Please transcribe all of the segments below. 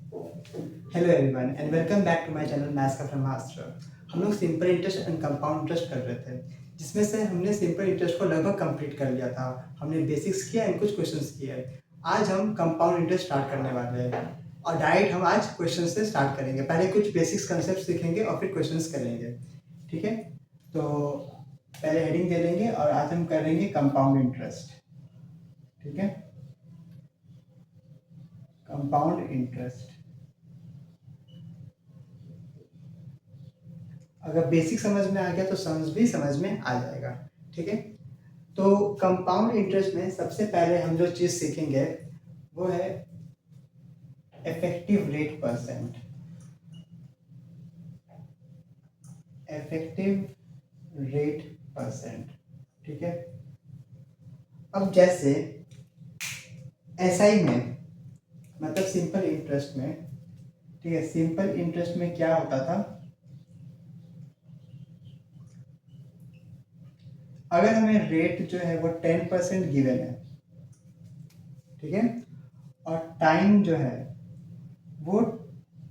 Hello everyone and welcome back to my channel maths का ब्रह्मास्त्र। हम लोग simple interest and compound interest कर रहे थे, जिसमें से हमने सिंपल इंटरेस्ट को लगभग कंप्लीट कर लिया था। हमने बेसिक्स किया एंड कुछ क्वेश्चंस किए। आज हम कंपाउंड इंटरेस्ट स्टार्ट करने वाले हैं और डायरेक्ट हम आज क्वेश्चन से स्टार्ट करेंगे। पहले कुछ बेसिक्स कंसेप्ट सीखेंगे और फिर क्वेश्चंस करेंगे। ठीक है, तो पहले हेडिंग दे देंगे और आज हम करेंगे कंपाउंड इंटरेस्ट। ठीक है, कंपाउंड इंटरेस्ट। अगर बेसिक समझ में आ गया तो समझ में आ जाएगा। ठीक है, तो कंपाउंड इंटरेस्ट में सबसे पहले हम जो चीज सीखेंगे वो है effective rate percent. Effective rate percent. ठीक है, अब जैसे एसआई में, मतलब सिंपल इंटरेस्ट में, ठीक है, सिंपल इंटरेस्ट में क्या होता था, अगर हमें रेट जो है वो 10% गिवन है, ठीक है, और टाइम जो है वो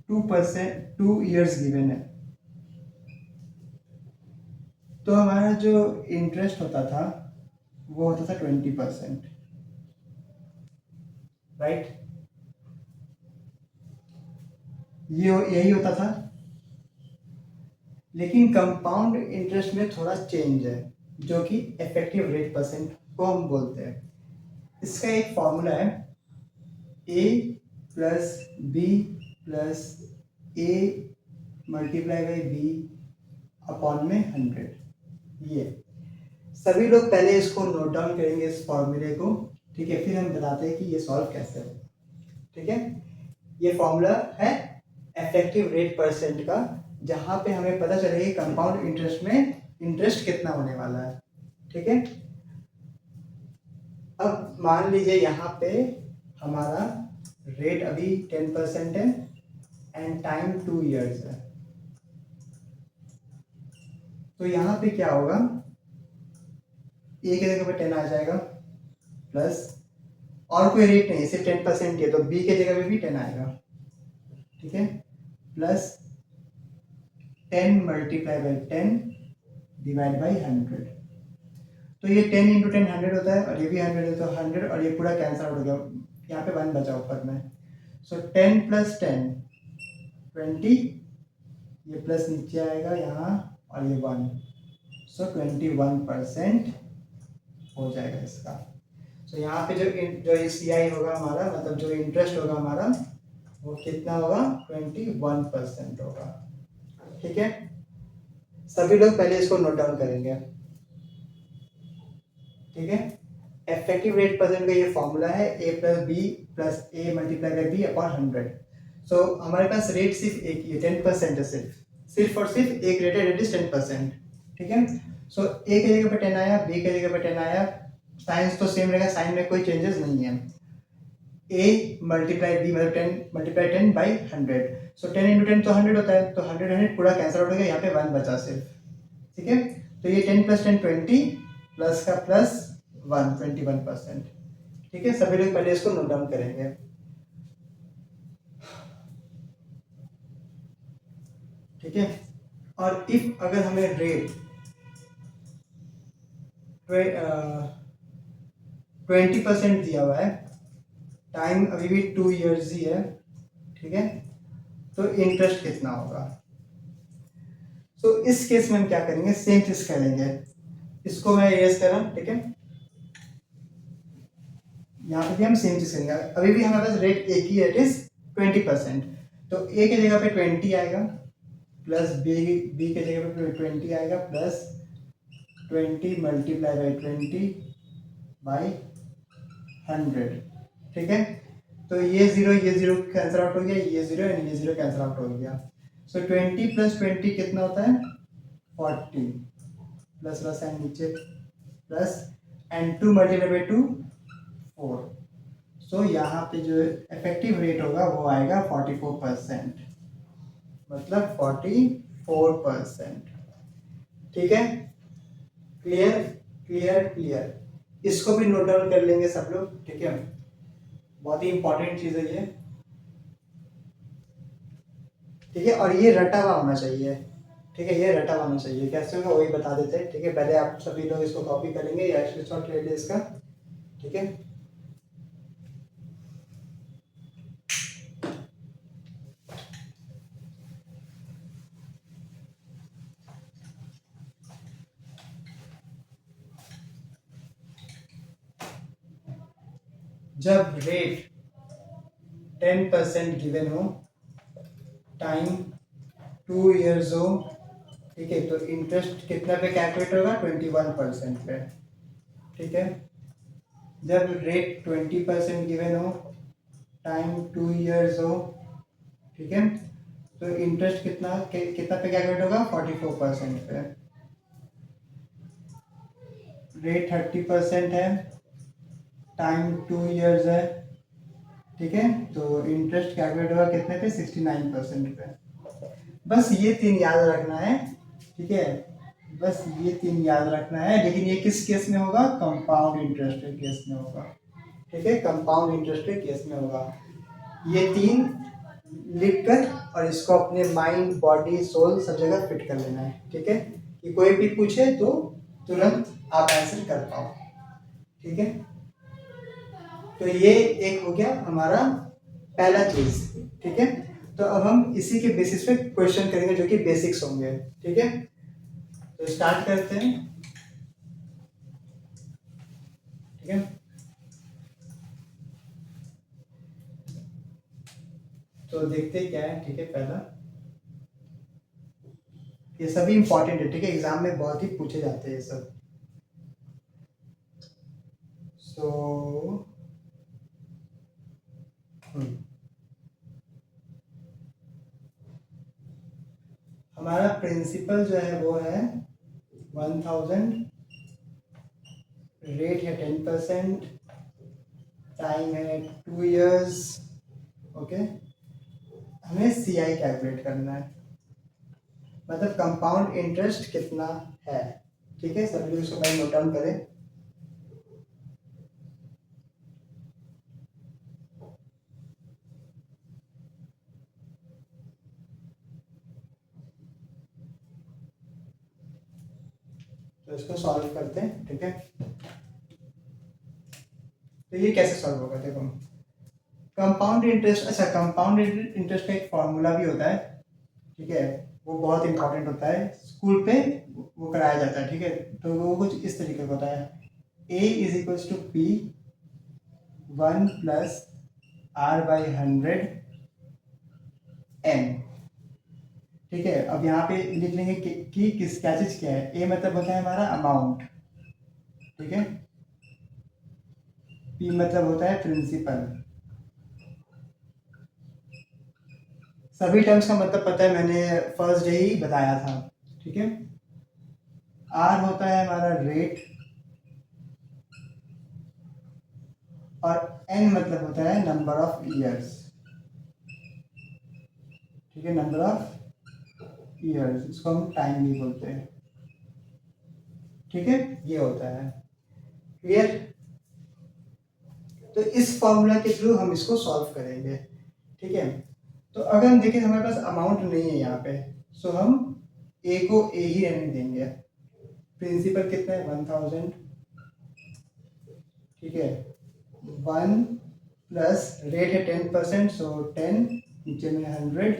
2%, 2 years गिवन है, तो हमारा जो इंटरेस्ट होता था वो होता था 20%। राइट, ये यही होता था। लेकिन कंपाउंड इंटरेस्ट में थोड़ा चेंज है, जो कि इफेक्टिव रेट परसेंट को हम बोलते हैं। इसका एक फॉर्मूला है A plus B plus A multiply by B upon में 100। ये सभी लोग पहले इसको नोट डाउन करेंगे, इस फॉर्मूले को। ठीक है, फिर हम बताते हैं कि ये सॉल्व कैसे होगा। ठीक है, ये फॉर्मूला है इफेक्टिव रेट परसेंट का, जहां पे हमें पता चलेगा कंपाउंड इंटरेस्ट में इंटरेस्ट कितना होने वाला है। ठीक है, अब मान लीजिए यहाँ पे हमारा रेट अभी 10% है एंड टाइम 2 years है, तो यहाँ पे क्या होगा, ए की जगह पे 10 आ जाएगा, प्लस और कोई रेट नहीं, सिर्फ 10% है, तो बी के जगह पे भी 10 आएगा। ठीक है, plus 10 multiply by 10 divide by 100। तो ये 10 इंटू 10 100 होता है, और ये भी 100 है, तो 100 और ये पूरा कैंसिल आउट हो गया, यहाँ पे 1 बचा ऊपर में। सो 10 प्लस 10 20, ये प्लस नीचे आएगा यहाँ, और ये 1, सो 21% हो जाएगा इसका। सो यहाँ पे जो सी आई होगा हमारा, मतलब जो इंटरेस्ट होगा हमारा, वो कितना होगा, 21% होगा। ठीक है, सभी लोग पहले इसको नोट डाउन करेंगे। ठीक है, इफेक्टिव रेट परसेंट का ये फॉर्मूला है A plus B plus A multiply by B upon 100। So हमारे पास रेट सिर्फ एक ही है, 10% है, सिर्फ और सिर्फ एक रेट है, रेट इज 10%। ठीक है, सो ए की जगह पे 10 आया, बी की जगह पे 10 आया, साइंस तो सेम रहेगा, साइन में कोई चेंजेस नहीं है। a मल्टीप्लाई बी मतलब 10 मल्टीप्लाई 10 बाई 100, सो 10 इंटू 10 तो 100 होता है, तो 100 100 पूरा कैंसिल आउट हो गया, यहाँ पे 1 बचा सिर्फ। ठीक है, तो ये 10 प्लस 10 20 प्लस का प्लस 1 21%। ठीक है, सभी लोग पहले इसको नोट डाउन करेंगे। ठीक है, और इफ अगर हमें रेट 20% दिया हुआ है, टाइम अभी भी 2 years ही है, ठीक है, तो इंटरेस्ट कितना होगा। सो इस केस में हम क्या करेंगे, सेम चीज करेंगे, इसको मैं इरेज कर रहा हूं। ठीक है, यहाँ पे भी हम सेम चीज करेंगे, अभी भी हमारे पास रेट एक ही, रेट इज 20%, तो ए की जगह पे 20 आएगा, प्लस बी के जगह पे 20 आएगा, प्लस 20 मल्टीप्लाई बाई 20 बाई 100। ठीक है, तो ये जीरो कैंसिल आउट हो गया, ये जीरो एंड ये जीरो कैंसिल आउट हो गया। सो 20 प्लस 20 कितना होता है, 40, प्लस प्लस एंड नीचे प्लस, एंड 2 मल्टीप्लाई बाई 2 4। सो यहाँ पे जो इफेक्टिव रेट होगा वो आएगा 44%, मतलब 44%। ठीक है, क्लियर क्लियर क्लियर, इसको भी नोट डाउन कर लेंगे सब लोग। ठीक है, बहुत ही इंपॉर्टेंट चीज है ये। ठीक है, और ये रटा हुआ होना चाहिए। ठीक है, ये रटा हुआ होना चाहिए। कैसे होगा वही बता देते हैं। ठीक है, पहले आप सभी लोग इसको कॉपी करेंगे या स्क्रीनशॉट ले लें इसका। ठीक है, जब रेट 10% गिवन हो, टाइम 2 years हो, ठीक है, तो इंटरेस्ट कितना पे कैलकुलेट होगा? 21% पे। ठीक है, जब रेट 20% गिवन हो, टाइम 2 years हो, ठीक है, तो इंटरेस्ट कितना पे कैलकुलेट होगा? 44% पे। रेट 30% है, टाइम 2 years है, ठीक है, तो इंटरेस्ट कैलकुलेट होगा कितने पे? 69% पे। बस ये तीन याद रखना है। ठीक है, बस ये तीन याद रखना है। लेकिन ये किस केस में होगा? कंपाउंड इंटरेस्ट के केस में होगा। ठीक है, कंपाउंड इंटरेस्ट के केस में होगा। ये तीन लिख कर और इसको अपने माइंड, बॉडी, सोल सब जगह फिट कर लेना है। ठीक है, कि कोई भी पूछे तो तुरंत आप आंसर कर पाओ। ठीक है, तो ये एक हो गया हमारा पहला चीज। ठीक है, तो अब हम इसी के बेसिस पे क्वेश्चन करेंगे जो कि बेसिक्स होंगे। ठीक है, तो स्टार्ट करते हैं। ठीक है, तो देखते क्या है। ठीक है, पहला ये सभी इंपॉर्टेंट है। ठीक है, एग्जाम में बहुत ही पूछे जाते हैं ये सब। सो हमारा प्रिंसिपल जो है वो है 1000, रेट है 10%, टाइम है 2 years। ओके, हमें CI कैलकुलेट करना है, मतलब कंपाउंड इंटरेस्ट कितना है। ठीक है, सभी लोग इसको नोट डाउन करें। तो इसको सॉल्व करते हैं। ठीक है, तो ये कैसे सॉल्व होगा? देखो, कंपाउंड इंटरेस्ट, अच्छा, कंपाउंड इंटरेस्ट का एक फॉर्मूला भी होता है। ठीक है, वो बहुत इंपॉर्टेंट होता है, स्कूल पे वो कराया जाता है। ठीक है, तो वो कुछ इस तरीके का होता है। A = P 1 + R/100 n। ठीक है, अब यहाँ पे लिख लेंगे कि किस क्या चीज क्या है। ए मतलब होता है हमारा अमाउंट। ठीक है, पी मतलब होता है प्रिंसिपल। सभी टर्म्स का मतलब पता है, मैंने फर्स्ट डे ही बताया था। ठीक है, आर होता है हमारा रेट, और एन मतलब होता है नंबर ऑफ ईयर्स। ठीक है, नंबर ऑफ ईयर्स, इसको हम टाइम भी बोलते हैं। ठीक है, ये होता है। क्लियर? तो इस फॉर्मूला के थ्रू हम इसको सॉल्व करेंगे। ठीक है, तो अगर हम देखें हमारे पास अमाउंट नहीं है यहाँ पे, सो हम ए को ए ही रहने देंगे। प्रिंसिपल कितना है? 1000। ठीक है, 1 प्लस रेट है 10%, सो 10, नीचे में 100,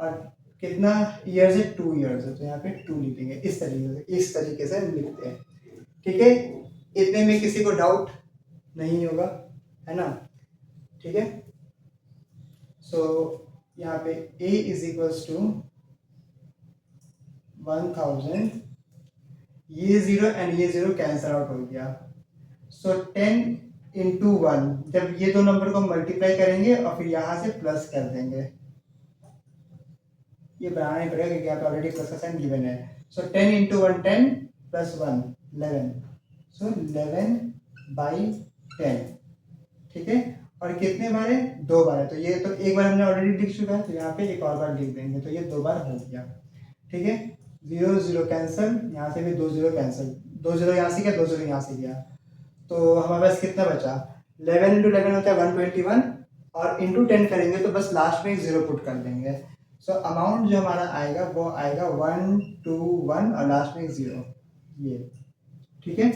और कितना ईयर्स है? 2 years है, तो यहाँ पे 2 लिख देंगे। इस तरीके से हम लिखते हैं। ठीक है, इतने में किसी को डाउट नहीं होगा, है ना? ठीक है, सो यहाँ पे A = 1000, ये जीरो एंड ये जीरो कैंसल आउट हो गया। सो 10 × 1, जब ये दो नंबर को मल्टीप्लाई करेंगे और फिर यहाँ से प्लस कर देंगे। ये बनाना ही पड़ेगा क्योंकि यहाँ पे ऑलरेडी प्लस का साइन गिवन है। सो 10 × 1 10 + 1 11, सो 11/10। ठीक है, और कितने बार है? 2 बार है, तो ये तो एक बार हमने ऑलरेडी लिख चुका है, तो यहाँ पे एक और बार लिख देंगे, तो ये 2 बार हो गया। ठीक है, 0 0 कैंसिल, यहाँ से भी 2 0 कैंसिल, 2 0 यहाँ से गया, 2 0 यहाँ से गया, तो हमारे पास कितना बचा? 11 × 11 होता है 121, और इंटू 10 करेंगे तो बस लास्ट में एक 0 पुट कर देंगे। सो अमाउंट जो हमारा आएगा वो आएगा 1 2 1 और लास्ट में 0, ये ठीक है।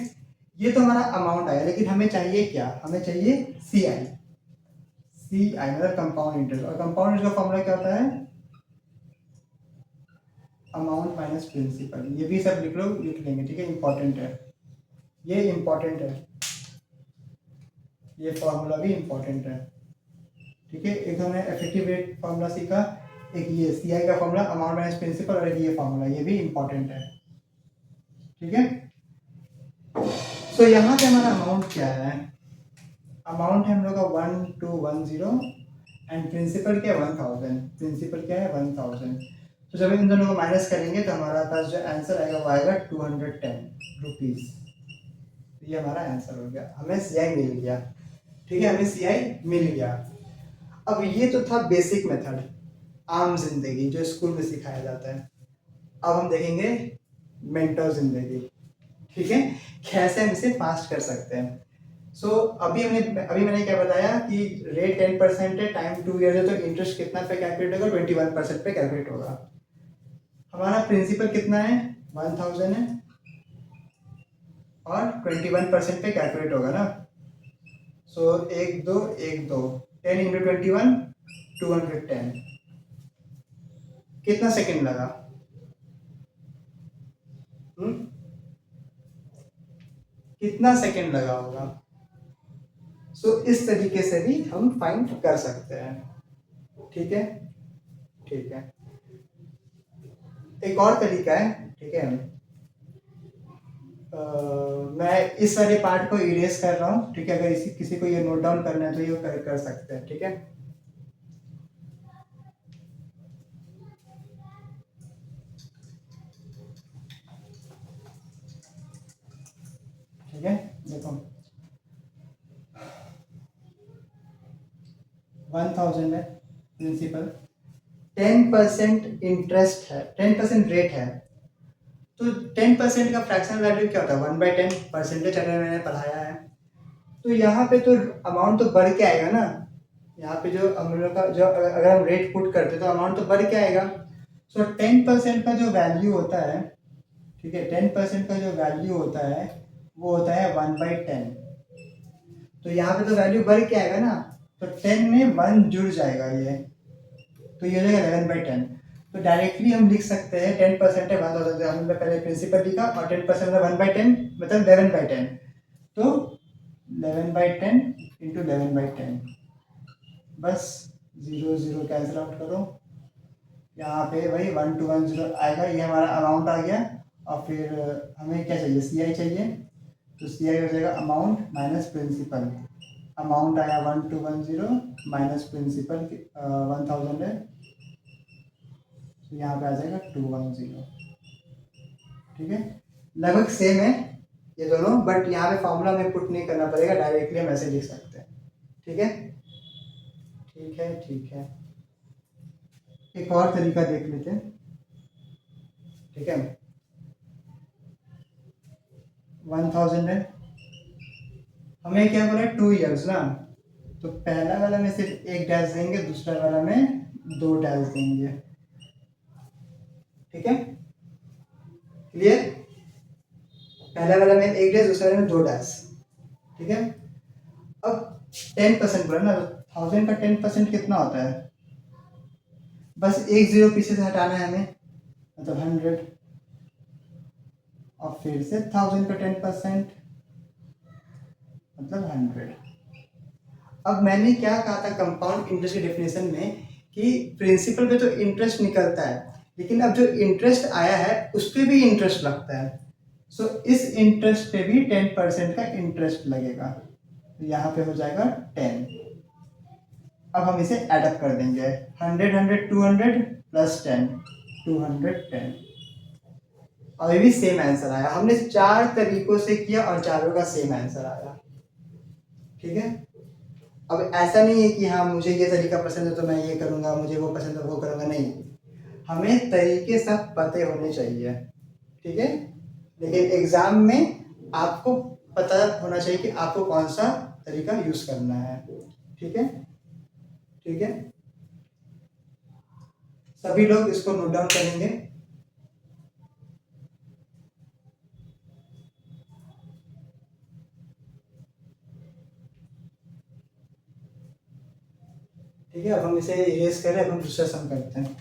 ये तो हमारा अमाउंट आया, लेकिन हमें चाहिए क्या, हमें चाहिए CI। CI मतलब कंपाउंड इंटरेस्ट, और कंपाउंड इंटरेस्ट का फॉर्मूला क्या होता है, अमाउंट माइनस प्रिंसिपल। ये भी सब लिख लो, लिख लेंगे, ठीक है, इंपॉर्टेंट है, ये इंपॉर्टेंट है, ये फॉर्मूला भी इंपॉर्टेंट है, ठीक है। एक हमने इफेक्टिव रेट फॉर्मूला सीखा, एक ये CI का फॉर्मूला अमाउंट माइनस प्रिंसिपल, और एक ये फॉर्मूला, ये भी इंपॉर्टेंट है, ठीक है। सो यहाँ पे हमारा अमाउंट क्या है, अमाउंट है हम लोग का 1210 एंड प्रिंसिपल क्या है 1000, प्रिंसिपल क्या है 1000। तो जब इन दोनों को माइनस करेंगे तो हमारा पास जो आंसर आएगा वो आएगा 210 रुपीज। ये हमारा आंसर हो गया, हमें CI मिल गया, ठीक है, हमें CI मिल गया। अब ये तो था बेसिक मेथड, आम जिंदगी जो स्कूल में सिखाया जाता है। अब हम देखेंगे मेंटर जिंदगी, ठीक है, कैसे हम इसे फास्ट कर सकते हैं। सो अभी मैंने क्या बताया कि रेट 10% है, टाइम 2 ईयर है, तो इंटरेस्ट कितना पे कैलकुलेट होगा, 21% पे कैलकुलेट होगा। हमारा प्रिंसिपल कितना है 1000 है, और 21% पे कैलकुलेट होगा ना। सो 1 2 1 2 10 इंटू 21 210, कितना सेकंड लगा, कितना सेकंड लगा होगा। सो इस तरीके से भी हम फाइंड कर सकते हैं, ठीक है, ठीक है। एक और तरीका है, ठीक है, मैं इस वाले पार्ट को इरेज कर रहा हूँ, ठीक है, अगर इसी किसी को ये नोट डाउन करना है तो ये कर सकते हैं, ठीक है। ठीक है, देखो 1000 है प्रिंसिपल, 10% इंटरेस्ट है, 10% रेट है, तो 10% का फ्रैक्शनल वैल्यू क्या होता है 1/10, परसेंटेज अगर मैंने पढ़ाया है। तो यहाँ पे तो अमाउंट तो बढ़ के आएगा ना, यहाँ पे जो हम लोग का जो अगर हम रेट पुट करते तो अमाउंट तो बढ़ के आएगा। सो 10% का जो वैल्यू होता है, ठीक है, 10% का जो वैल्यू होता है वो होता है 1/10। तो यहाँ पे तो वैल्यू बढ़ के आएगा ना, तो 10 में 1 जुड़ जाएगा ये, तो ये हो जाएगा 11/10। तो डायरेक्टली हम लिख सकते हैं 10% है 1000, हमने पहले प्रिंसिपल लिखा, और 10% है 1/10 मतलब 11/10, तो 11/10 इंटू 11/10, बस 0 0 कैंसिल आउट करो, यहाँ पे भाई 1210 आएगा, ये हमारा अमाउंट आ गया। और फिर हमें क्या चाहिए, CI चाहिए, तो CI हो जाएगा अमाउंट माइनस प्रिंसिपल। अमाउंट आया 1210 माइनस प्रिंसिपल 1000 है, तो यहाँ पे आ जाएगा 210, ठीक है, लगभग सेम है ये दोनों, बट यहाँ पे फॉर्मूला में पुट नहीं करना पड़ेगा, डायरेक्टली हम ऐसे लिख सकते हैं, ठीक है, ठीक है, ठीक है। एक और तरीका देख लेते हैं, ठीक है, 1000 है, हमें क्या बोला 2 ईयर्स ना, तो पहला वाला में सिर्फ 1 डैश देंगे, दूसरा वाला में 2 डैश देंगे, ठीक है, क्लियर, पहला वाला में 1 डैश, दूसरा वाला में 2 डैश, ठीक है। अब 10% बोला ना, तो 1000 का 10% कितना होता है, बस एक 0 पीछे से हटाना है हमें, मतलब 100, और फिर से 1000 का 10% मतलब 100। अब मैंने क्या कहा था कंपाउंड इंटरेस्ट की डेफिनेशन में कि प्रिंसिपल पे तो इंटरेस्ट निकलता है, लेकिन अब जो इंटरेस्ट आया है उस पर भी इंटरेस्ट लगता है। सो इस इंटरेस्ट पे भी 10% का इंटरेस्ट लगेगा, तो यहाँ पे हो जाएगा 10। अब हम इसे एडअप कर देंगे, 100 100 200 प्लस 10 210, और ये भी सेम आंसर आया। हमने 4 तरीकों से किया और चारों का सेम आंसर आया, ठीक है। अब ऐसा नहीं है कि हाँ मुझे ये तरीका पसंद है तो मैं ये करूँगा, मुझे वो पसंद है वो करूँगा, नहीं, हमें तरीके सब पते होने चाहिए, ठीक है, लेकिन एग्जाम में आपको पता होना चाहिए कि आपको कौन सा तरीका यूज करना है, ठीक है, ठीक है। सभी लोग इसको नोट डाउन करेंगे। ठीक है, अब हम इसे इरेज करें, अब हम दूसरा सम करते हैं।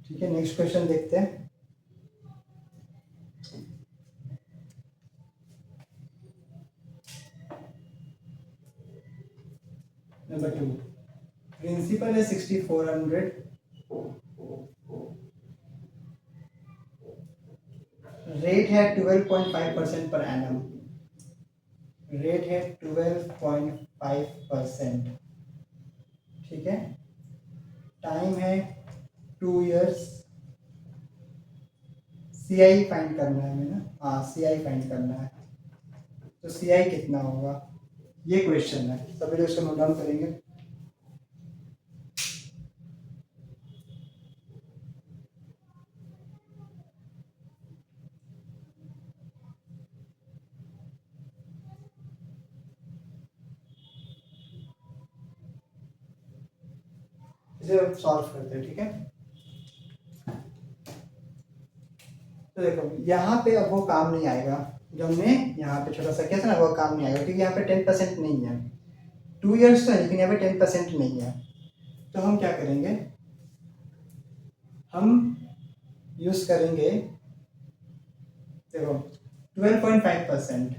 ठीक है, नेक्स्ट क्वेश्चन देखते हैं। नंबर 2, प्रिंसिपल है 6400, रेट है 12.5% पर एनम, रेट है 12.5%। ठीक है, टाइम है 2 इयर्स। सी आई फाइंड करना है हमें ना, हाँ सी आई फाइंड करना है। तो सी आई कितना होगा, ये क्वेश्चन है, सभी लोग इसको नोट डाउन करेंगे। इसे सॉल्व करते हैं। ठीक है, तो देखो यहाँ पे अब वो काम नहीं आएगा जो हमने यहाँ पे छोटा सा किया था ना, वो काम नहीं आएगा क्योंकि यहाँ पे 10% नहीं है। 2 इयर्स तो है लेकिन यहाँ पे 10% नहीं है। तो हम क्या करेंगे, हम यूज करेंगे, देखो 12.5%,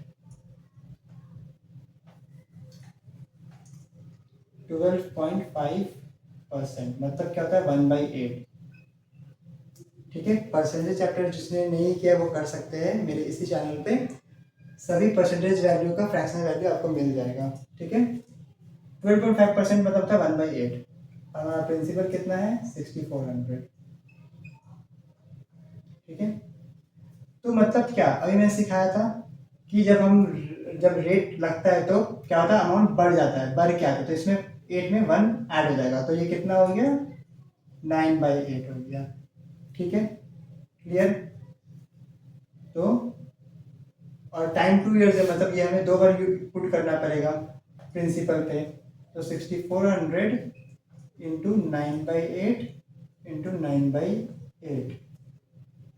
12.5% मतलब क्या होता है 1/8। ठीक है, परसेंटेज चैप्टर जिसने नहीं किया वो कर सकते हैं, मेरे इसी चैनल पे सभी परसेंटेज वैल्यू का फ्रैक्शनल वैल्यू आपको मिल जाएगा। ठीक है, 12.5% मतलब था 1/8। हमारा प्रिंसिपल कितना है 6400। ठीक है, तो मतलब क्या, अभी मैंने सिखाया था कि जब रेट लगता है तो क्या होता है, अमाउंट बढ़ जाता है, बढ़ के आता है, तो इसमें 8 में 1 ऐड हो जाएगा, तो ये कितना हो गया 9/8 हो गया। ठीक है, क्लियर। तो और टाइम 2 इयर्स है, मतलब ये हमें 2 बार पुट करना पड़ेगा प्रिंसिपल पे। तो 6400 इंटू 9/8 इंटू 9/8,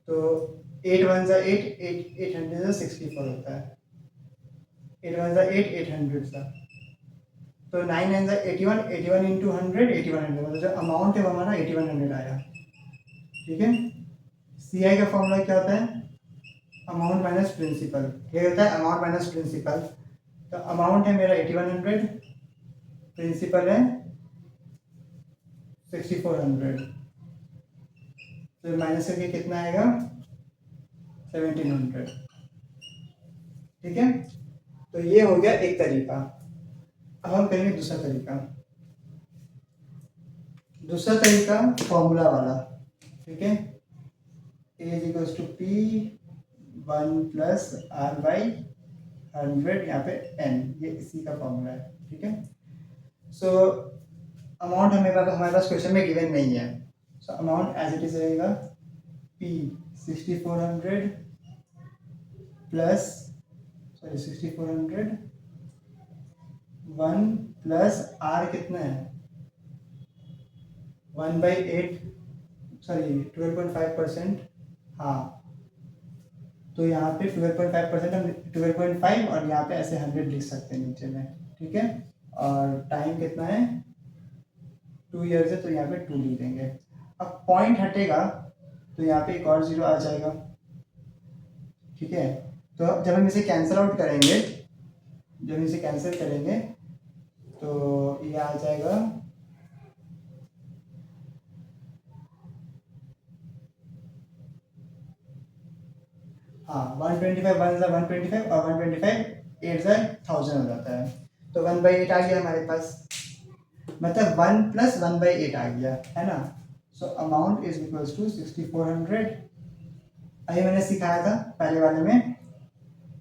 तो 8 1 सा 8, 800 सा 64 होता है, 8 1 सा 8, 800 सा, तो 9 9 सा 81, 81 इंटू 100, 8100, मतलब जो अमाउंट है वो हमारा 8100 आया। ठीक है, सी आई का फॉर्मूला क्या होता है, अमाउंट माइनस प्रिंसिपल, ये होता है अमाउंट माइनस प्रिंसिपल। तो अमाउंट है मेरा 8100, प्रिंसिपल है 6400, तो माइनस करके कितना आएगा 1700। ठीक है, तो ये हो गया एक तरीका। अब हम करेंगे दूसरा तरीका, दूसरा तरीका फॉर्मूला वाला। ठीक है, A is equals to P 1 plus R by 100, यहाँ पे एन, ये इसी का फॉर्मूला है। ठीक है, सो अमाउंट हमारे पास क्वेश्चन में गिवन नहीं है, so amount as it is रहेगा P 6400 plus, sorry 6400, 1 plus R कितना है 1/8, सॉरी 12.5%। हाँ, तो यहाँ पे 12.5% हम 12.5 और यहाँ पे ऐसे 100 लिख सकते हैं नीचे में। ठीक है, और टाइम कितना है 2 इयर्स है, तो यहाँ पे 2 लिख देंगे। अब पॉइंट हटेगा तो यहाँ पे एक और जीरो आ जाएगा। ठीक है, तो जब हम इसे कैंसिल आउट करेंगे, जब इसे कैंसिल करेंगे तो ये आ जाएगा, हाँ 125 1 सा 125 और 125 8 सा 1000 हो जाता है, तो 1/8 आ गया हमारे पास, मतलब 1 प्लस 1/8 आ गया है ना। So amount is equals to 6400। अभी मैंने सिखाया था पहले वाले में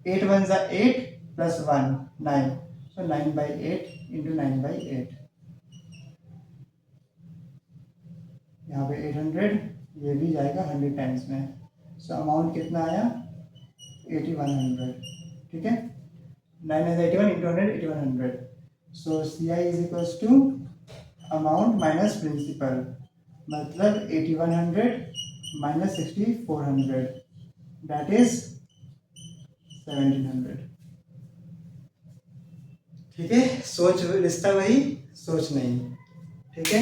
8 1 सा 8 प्लस 1 9, सो 9/8 इंटू 9/8। यहाँ पे 800, ये भी जाएगा 100 टाइम्स में। सो अमाउंट कितना आया 8100, ठीक है। 981 into 100 8100। So C I is equals to amount minus principal, मतलब 8100 माइनस 6400, दैट इज 1700। ठीक है, सोच रिश्ता वही, सोच नहीं, ठीक है।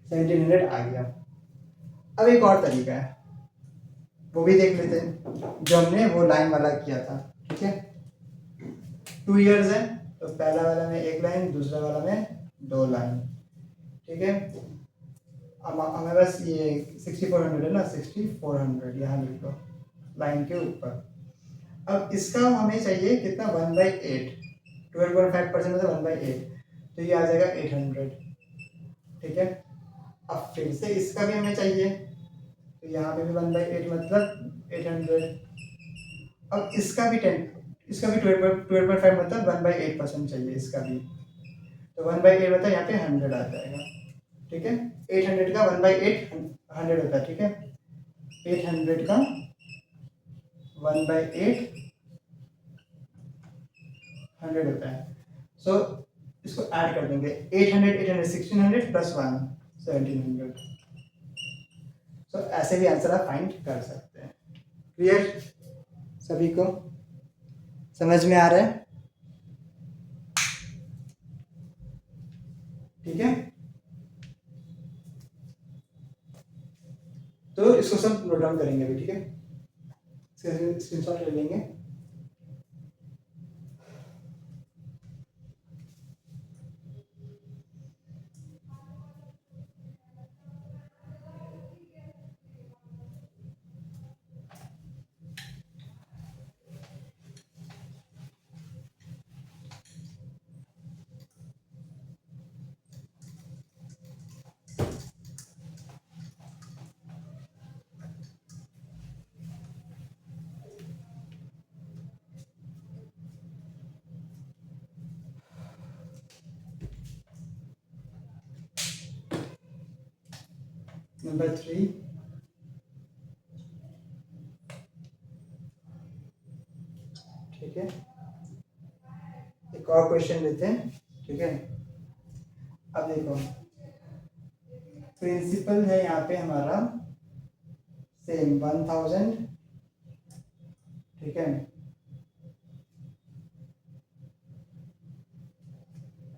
1700 आ गया। अब एक और तरीका है, वो भी देख लेते हैं, जो हमने वो लाइन वाला किया था, ठीक है। 2 इयर्स है, तो पहला वाला में एक लाइन, दूसरा वाला में 2 लाइन, ठीक है। अब हमें बस ये 6400 है ना, 6400 यहाँ लिख लो लाइन के ऊपर। अब इसका हमें चाहिए कितना, 1/8, 12.5% मतलब 1/8, तो ये आ जाएगा 800, ठीक है। अब फिर से इसका भी हमें चाहिए, तो यहाँ पे भी 1/8 मतलब 800। अब इसका भी 12.5 मतलब 1/8% चाहिए इसका भी, तो 1/8 मतलब यहाँ पे 100 आ जाएगा, ठीक है। 800 का 1/8 100 होता है, ठीक है। 800 का 1/8 100 होता है। सो इसको ऐड कर देंगे, 800 800 1600 प्लस 1 1700। सो ऐसे भी आंसर आप फाइंड कर सकते हैं। क्लियर सभी को, समझ में आ रहा है, ठीक है। तो इसको सब नोट डाउन करेंगे अभी, ठीक है। स्क्रीनशॉट ले लेंगे। नंबर 3, ठीक है। एक और क्वेश्चन लेते हैं, ठीक है। अब देखो, प्रिंसिपल है यहाँ पे हमारा सेम 1000, ठीक है।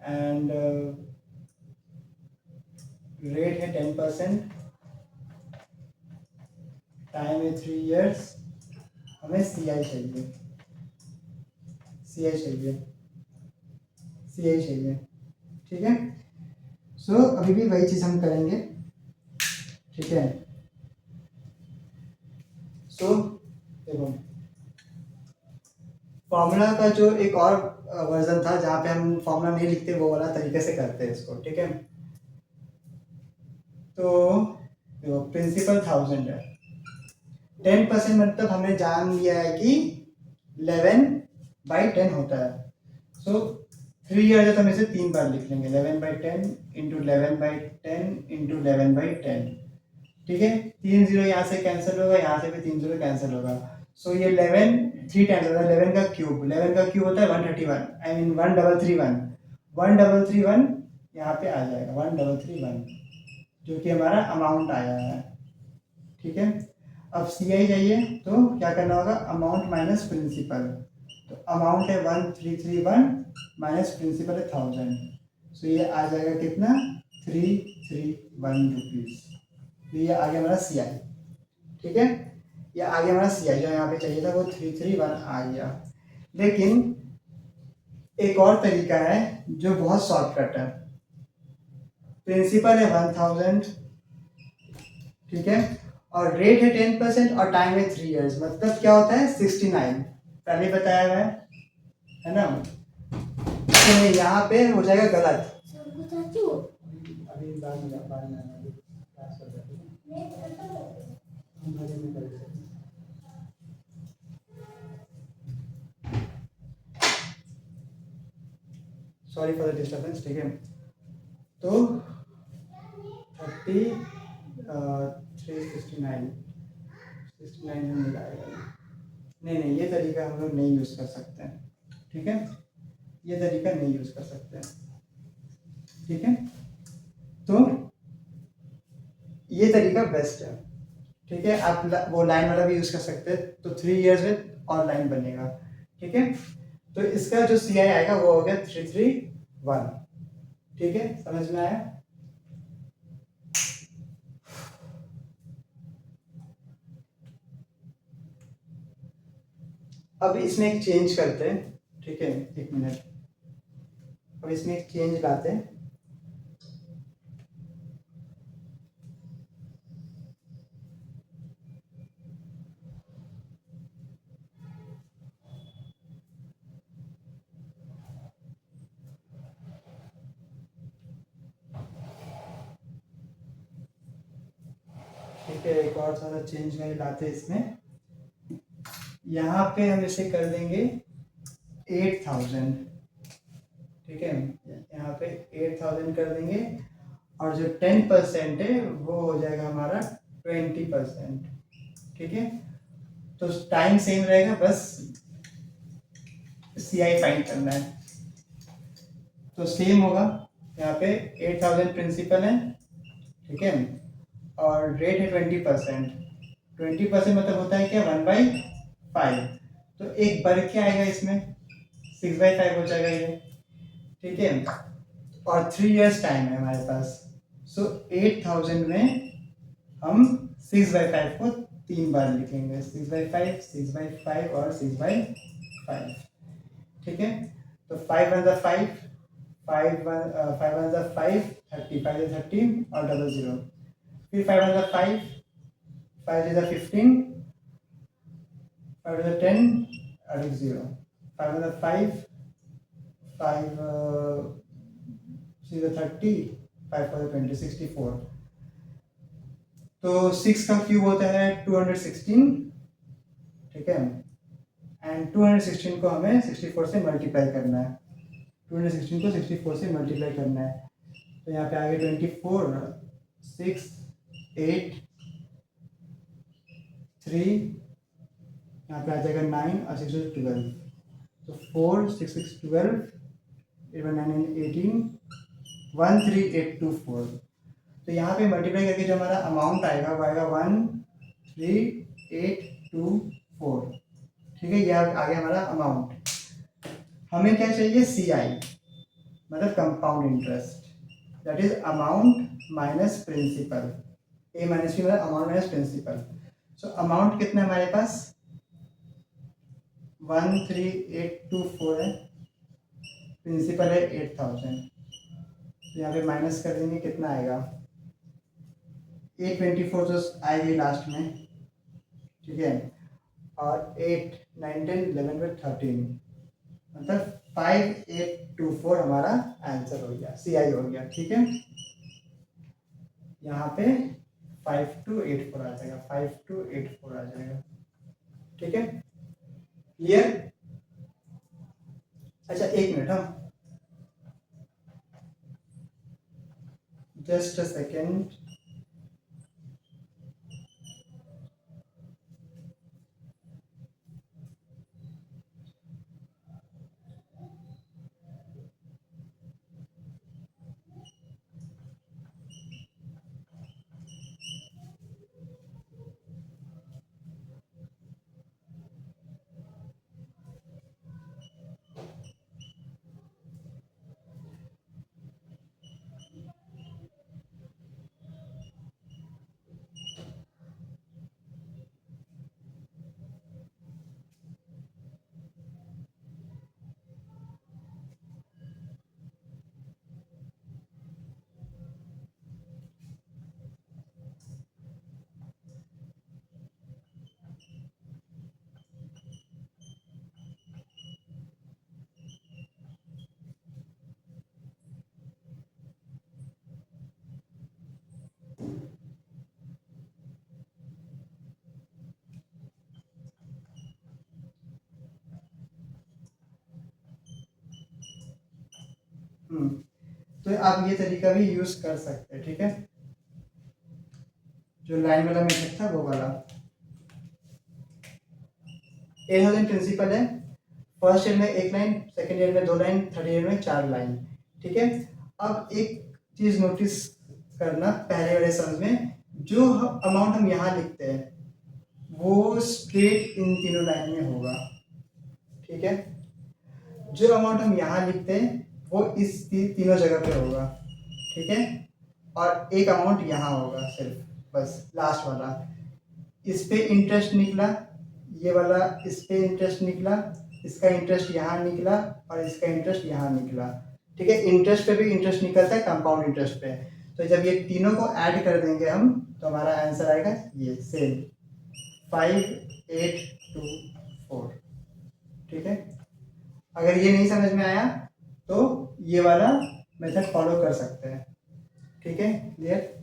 एंड रेट है 10%, टाइम है 3 इयर्स। हमें सी आई चाहिए, सी आई चाहिए, सी आई चाहिए, ठीक है। सो अभी भी वही चीज़ हम करेंगे, ठीक है। सो देखो, फॉर्मूला का जो एक और वर्जन था जहाँ पे हम फॉर्मूला नहीं लिखते, वो वाला तरीके से करते हैं इसको, ठीक है। तो देखो, प्रिंसिपल 1000 है, 10% मतलब हमने जान लिया है कि 11/10 होता है। सो 3 ईयर है तो हम इसे 3 बार लिख लेंगे, 11/10 इंटू 11/10 इंटू 11/10, ठीक है। 3 जीरो यहाँ से कैंसिल होगा, यहाँ से भी 3 जीरो कैंसिल होगा। सो ये 11 3 टाइम्स होता है, 11 का क्यूब होता है 131, आई मीन 1331, 1331 यहाँ पे आ जाएगा 1331, जो कि हमारा अमाउंट आया है, ठीक है। अब सी आई चाहिए, तो क्या करना होगा, अमाउंट माइनस प्रिंसिपल। तो अमाउंट है 1331 माइनस प्रिंसिपल है 1000, सो ये आ जाएगा कितना, 331 रुपीज। तो ये आ गया हमारा सी आई, ठीक है। ये आ गया हमारा सी आई, जो यहाँ पे चाहिए था वो 331 आ गया। लेकिन एक और तरीका है जो बहुत शॉर्टकट है। प्रिंसिपल है 1000, ठीक है, और रेट है 10% और टाइम है 3 इयर्स, मतलब क्या होता है 69, पहले बताया हुआ है ना। तो यहाँ पे हो जाएगा गलत, अभी बाद में सॉरी फॉर द डिस्टर्बेंस, ठीक है। तो 369 69 में मिलाएगा। नहीं नहीं, ये तरीका हम लोग नहीं यूज़ कर सकते हैं, ठीक है, ये तरीका नहीं यूज़ कर सकते हैं, ठीक है। तो ये तरीका बेस्ट है, ठीक है। आप वो लाइन वाला भी यूज़ कर सकते हैं, तो 3 इयर्स में और लाइन बनेगा, ठीक है। तो इसका जो सी आई आएगा वो हो गया 331, ठीक है, समझ में आया। अब इसमें एक चेंज करते हैं, ठीक है, एक मिनट। अब इसमें एक चेंज लाते हैं। ठीक है, एक और सारा चेंज नहीं लाते इसमें। यहाँ पे हम इसे कर देंगे 8000, ठीक है, यहाँ पे 8000 कर देंगे, और जो 10% है वो हो जाएगा हमारा 20%, ठीक है। तो टाइम सेम रहेगा, बस सी आई फाइंड करना है। तो सेम होगा, यहाँ पे 8000 प्रिंसिपल है, ठीक है, और रेट है 20%। 20% मतलब होता है क्या, 1/5। तो एक बढ़ के आएगा इसमें, 6/5 हो जाएगा ये, ठीक है। और 3 इयर्स टाइम है हमारे पास। सो 8000 में हम 6/5 को 3 बार लिखेंगे, 6/5, 6/5 और 6/5, ठीक है। तो 5 1 5, 5 1 5, 30, 5 30 और डबल जीरो। फिर 5 1 5, 5 15, 5 10 और एक जीरो। 5 1 5, 5 30, 5 20, 64। तो 6 का क्यूब होता है 216, ठीक है, एंड 216 को हमें 64 से मल्टीप्लाई करना है। 216 को 64 से मल्टीप्लाई करना है। तो यहाँ पे आगे 24, 6, 8, 3, यहाँ पे आ जाएगा 9 और 6 12। तो 4 6 6 12, 8 9 18, 13824। तो यहाँ पे मल्टीप्लाई करके जो हमारा अमाउंट आएगा वो आएगा 13824, ठीक है। ये आ गया हमारा अमाउंट। हमें क्या चाहिए, सी आई, मतलब compound interest, that is amount minus principal. A minus B मतलब amount minus principal. So amount कितना है हमारे पास, 13824 है, प्रिंसिपल है 8000। तो यहाँ पे माइनस कर देंगे, कितना आएगा, 824 तो आएगी लास्ट में, ठीक है, और 8 9 10 11 12 13, मतलब 5824 हमारा आंसर हो गया, सी आई हो गया, ठीक है। यहाँ पे 5284 आ जाएगा, 5284 आ जाएगा, ठीक है, क्लियर। अच्छा एक मिनट, हम जस्ट अ सेकेंड। तो आप ये तरीका भी यूज कर सकते हैं, ठीक है। जो लाइन वाला मेथड था वो वाला। 8000 प्रिंसिपल है, फर्स्ट ईयर में एक लाइन, सेकेंड ईयर में 2 लाइन, थर्ड ईयर में 4 लाइन। ठीक है। अब एक चीज नोटिस करना, पहले वाले सम्स में जो अमाउंट हम यहाँ लिखते हैं वो स्ट्रेट इन तीनों लाइन में होगा। ठीक है। जो अमाउंट हम यहाँ लिखते हैं वो इस तीनों जगह पे होगा। ठीक है। और एक अमाउंट यहाँ होगा सिर्फ, बस लास्ट वाला। इस पे इंटरेस्ट निकला, ये वाला इस पे इंटरेस्ट निकला, इसका इंटरेस्ट यहाँ निकला और इसका इंटरेस्ट यहाँ निकला। ठीक है। इंटरेस्ट पे भी इंटरेस्ट निकलता है कंपाउंड इंटरेस्ट पे। तो जब ये तीनों को ऐड कर देंगे हम तो हमारा आंसर आएगा ये सेम 5824। ठीक है। अगर ये नहीं समझ में आया तो ये वाला मेथड फॉलो कर सकते हैं। ठीक है, क्लियर।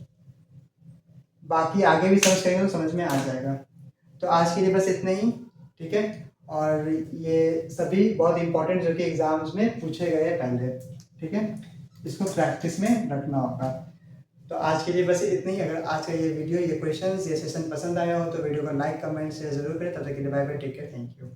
बाकी आगे भी समझ करेंगे तो समझ में आ जाएगा। तो आज के लिए बस इतना ही। ठीक है। और ये सभी बहुत इंपॉर्टेंट जो कि एग्जाम्स में पूछे गए पहले। ठीक है, इसको प्रैक्टिस में रखना होगा। तो आज के लिए बस इतना ही। अगर आज का ये वीडियो, ये क्वेश्चंस, ये सेशन पसंद आया हो तो वीडियो को लाइक, कमेंट, शेयर जरूर करें। तब तक के लिए bye bye, take care, thank you.